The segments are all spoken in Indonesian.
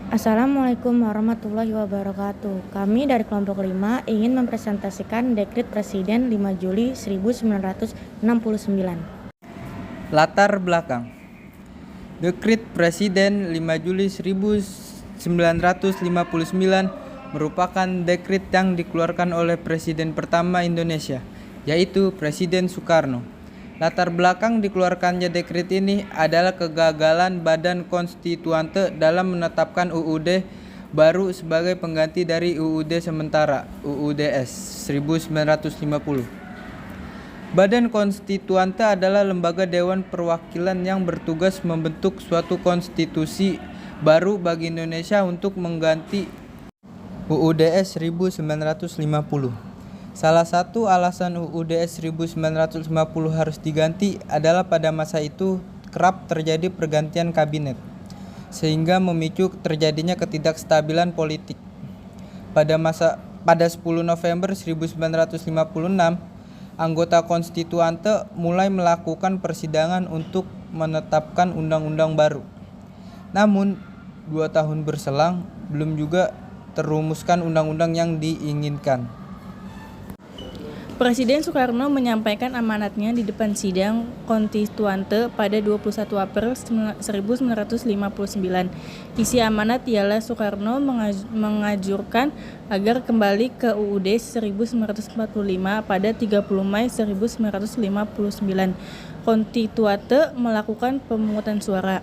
Assalamualaikum warahmatullahi wabarakatuh. Kami dari kelompok 5 ingin mempresentasikan Dekret Presiden 5 Juli 1969. Latar belakang. Dekret Presiden 5 Juli 1959 merupakan dekret yang dikeluarkan oleh Presiden pertama Indonesia, yaitu Presiden Soekarno. Latar belakang dikeluarkannya dekret ini adalah kegagalan Badan Konstituante dalam menetapkan UUD baru sebagai pengganti dari UUD sementara UUDS 1950. Badan Konstituante adalah lembaga Dewan Perwakilan yang bertugas membentuk suatu konstitusi baru bagi Indonesia untuk mengganti UUDS 1950. Salah satu alasan UUDS 1950 harus diganti adalah pada masa itu kerap terjadi pergantian kabinet, sehingga memicu terjadinya ketidakstabilan politik. Pada 10 November 1956, anggota konstituante mulai melakukan persidangan untuk menetapkan undang-undang baru. Namun, 2 tahun berselang, belum juga terumuskan undang-undang yang diinginkan. Presiden Soekarno menyampaikan amanatnya di depan sidang konstituante pada 21 April 1959. Isi amanat ialah Soekarno mengajurkan agar kembali ke UUD 1945 pada 30 Mei 1959. Konstituante melakukan pemungutan suara.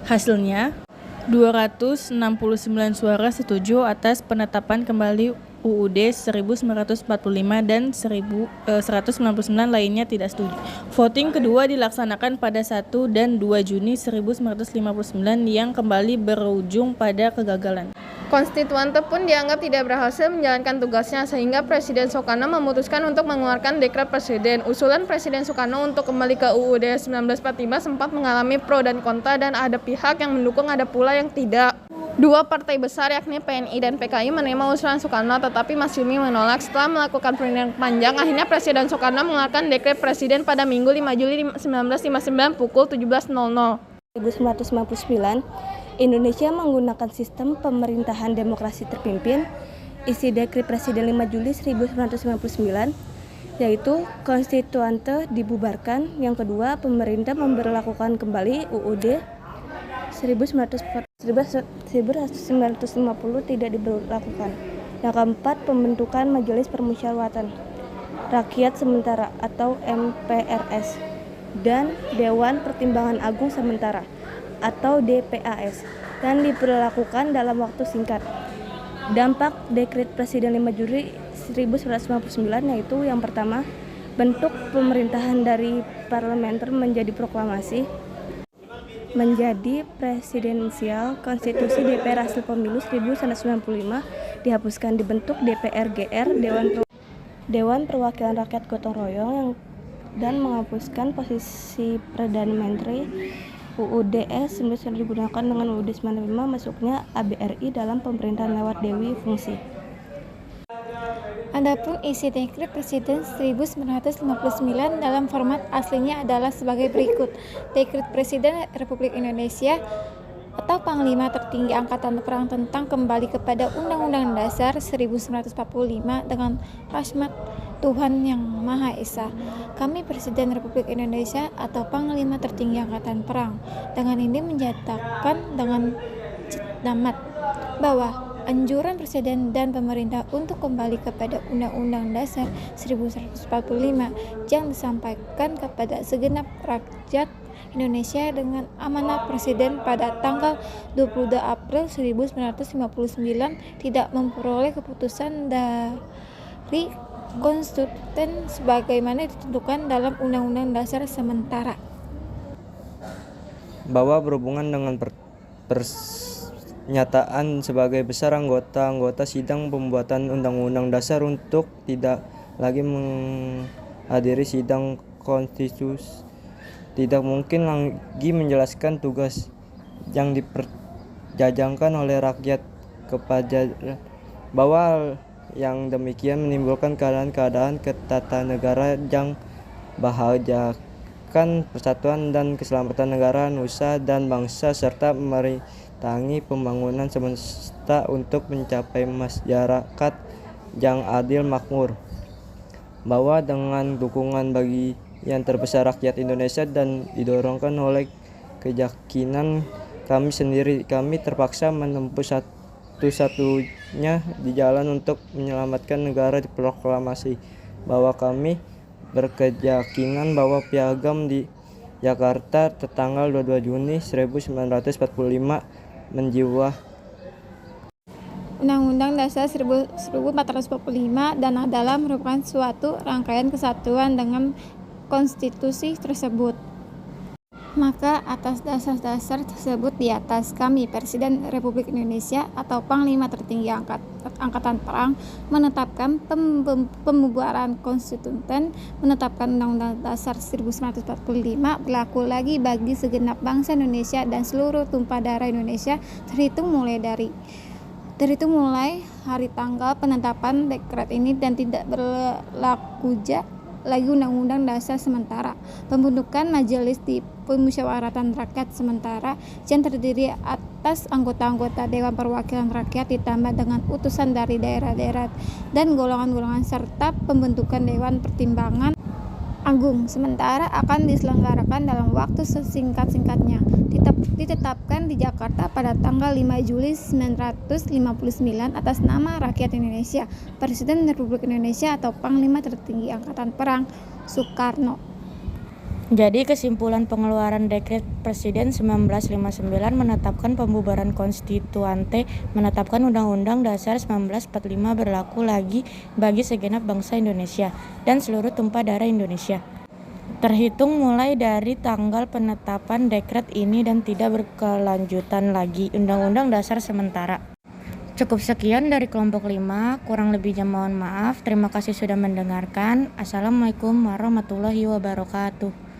Hasilnya 269 suara setuju atas penetapan kembali UUD 1945 dan 199 lainnya tidak setuju. Voting kedua dilaksanakan pada 1 dan 2 Juni 1959 yang kembali berujung pada kegagalan. Konstituante pun dianggap tidak berhasil menjalankan tugasnya sehingga Presiden Soekarno memutuskan untuk mengeluarkan Dekret Presiden. Usulan Presiden Soekarno untuk kembali ke UUD 1945 sempat mengalami pro dan kontra dan ada pihak yang mendukung, ada pula yang tidak. Dua partai besar yakni PNI dan PKI menerima usulan Soekarno tetapi Masyumi menolak. Setelah melakukan perundingan panjang, akhirnya Presiden Soekarno mengeluarkan Dekret Presiden pada Minggu 5 Juli 1959 pukul 17.00. 1999, Indonesia menggunakan sistem pemerintahan demokrasi terpimpin. Isi Dekret Presiden 5 Juli 1999 yaitu konstituante dibubarkan. Yang kedua, pemerintah memberlakukan kembali UUD 1950 tidak diberlakukan. Yang keempat, pembentukan Majelis Permusyawaratan Rakyat Sementara atau MPRS dan Dewan Pertimbangan Agung Sementara atau DPAS dan diberlakukan dalam waktu singkat. Dampak Dekret Presiden 5 Juli 1959 yaitu yang pertama, bentuk pemerintahan dari parlementer menjadi proklamasi, menjadi presidensial. Konstitusi DPR hasil pemilu 1995 dihapuskan, dibentuk DPR GR Dewan Perwakilan Rakyat Gotong Royong dan menghapuskan posisi Perdana Menteri. UUDS 19 digunakan dengan UUD 95 masuknya ABRI dalam pemerintahan lewat Dewi Fungsi. Adapun isi Dekret Presiden 1959 dalam format aslinya adalah sebagai berikut. Dekret Presiden Republik Indonesia atau Panglima Tertinggi Angkatan Perang tentang kembali kepada Undang-Undang Dasar 1945 dengan rahmat Tuhan Yang Maha Esa. Kami Presiden Republik Indonesia atau Panglima Tertinggi Angkatan Perang dengan ini menyatakan dengan cermat bahwa anjuran Presiden dan pemerintah untuk kembali kepada Undang-Undang Dasar 1945 yang disampaikan kepada segenap rakyat Indonesia dengan amanat Presiden pada tanggal 22 April 1959 tidak memperoleh keputusan dari konstituen sebagaimana ditentukan dalam Undang-Undang Dasar sementara. Bahwa berhubungan dengan pernyataan sebagai besar anggota sidang pembuatan Undang-Undang Dasar untuk tidak lagi menghadiri sidang konstitusi, tidak mungkin lagi menjelaskan tugas yang diperjajangkan oleh rakyat kepada bahwa yang demikian menimbulkan keadaan ketatanegaraan yang membahayakan persatuan dan keselamatan negara, nusa dan bangsa serta mendatangi pembangunan semesta untuk mencapai masyarakat yang adil makmur. Bahwa dengan dukungan bagi yang terbesar rakyat Indonesia dan didorongkan oleh keyakinan kami sendiri, kami terpaksa menempuh satu-satunya di jalan untuk menyelamatkan negara di proklamasi. Bahwa kami berkeyakinan bahwa piagam di Jakarta tertanggal 22 Juni 1945 menjiwa Undang-Undang Dasar 1445 dan adalah merupakan suatu rangkaian kesatuan dengan konstitusi tersebut. Maka atas dasar-dasar tersebut di atas kami Presiden Republik Indonesia atau Panglima Tertinggi Angkatan Perang menetapkan pembubaran konstituen, menetapkan Undang-Undang Dasar 1945 berlaku lagi bagi segenap bangsa Indonesia dan seluruh tumpah darah Indonesia terhitung mulai hari tanggal penetapan dekret ini dan tidak berlaku lagi Undang-Undang Dasar sementara. Pembentukan Majelis di Pemusyawaratan Rakyat sementara yang terdiri atas anggota-anggota Dewan Perwakilan Rakyat ditambah dengan utusan dari daerah-daerah dan golongan-golongan serta pembentukan Dewan Pertimbangan Agung sementara akan diselenggarakan dalam waktu sesingkat-singkatnya. Ditetapkan di Jakarta pada tanggal 5 Juli 1959 atas nama rakyat Indonesia, Presiden Republik Indonesia atau Panglima Tertinggi Angkatan Perang Soekarno. Jadi kesimpulan pengeluaran Dekret Presiden 1959 menetapkan pembubaran konstituante, menetapkan Undang-Undang Dasar 1945 berlaku lagi bagi segenap bangsa Indonesia dan seluruh tumpah darah Indonesia. Terhitung mulai dari tanggal penetapan dekret ini dan tidak berkelanjutan lagi Undang-Undang Dasar sementara. Cukup sekian dari kelompok 5, kurang lebihnya mohon maaf. Terima kasih sudah mendengarkan. Assalamualaikum warahmatullahi wabarakatuh.